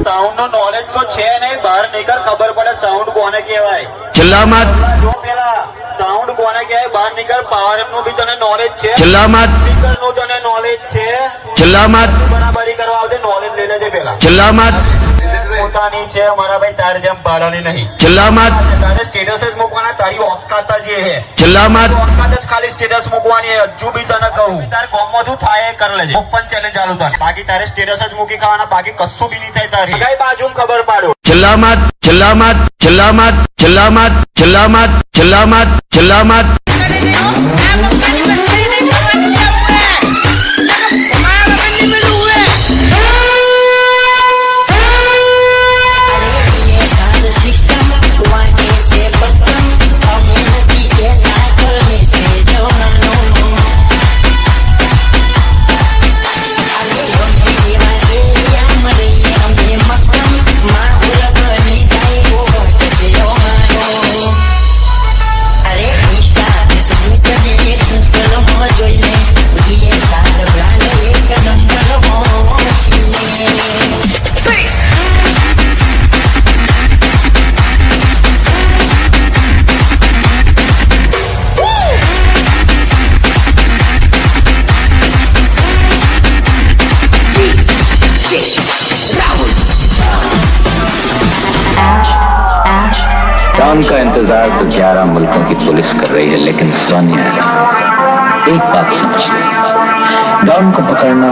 Sound નો knowledge તો છે નહીં, બહાર નીકળ ખબર પડે સાઉન્ડ કોને કહેવાય. ચિલ્લામત જો પેલા સાઉન્ડ કોને કહેવાય બહાર નીકળ. પાવર નું બી તને નોલેજ છે, ચિલ્લામત સ્પીકર નું તને નોલેજ છે. ચિલ્લામત બરાબરી કરવા આવશે, નોલેજ લઈ લેજે પેલા. ચિલ્લામત પોતાની છે મારા ભાઈ, તારે જેમ પાડવાની નહીં. ચિલ્લામત તારે સ્ટેટસ જ મૂકવાના, તારી ઓકાત જ એ હે. ચિલ્લામત ઓકાત જ ખાલી સ્ટેટસ મૂકવાની. હજુ બી તને કહું, તારે કોમમાં શું થાય એ કર લેજે. ઓપન ચેલેન્જ ચાલુ થાય. બાકી તારે સ્ટેટસ જ મૂકી ખાવાના, બાકી કશું બી નહીં થાય તારી. કઈ બાજુ ખબર પાડો. ચિલ્લામત ચિલ્લામત ચિલ્લામત ચિલ્લામત ચિલ્લામત ચિલ્લામત ચિલ્લામત डॉन का इंतजार तो 11 मुल्कों की पुलिस कर रही है, लेकिन सोनिया एक बात समझ, डॉन को पकड़ना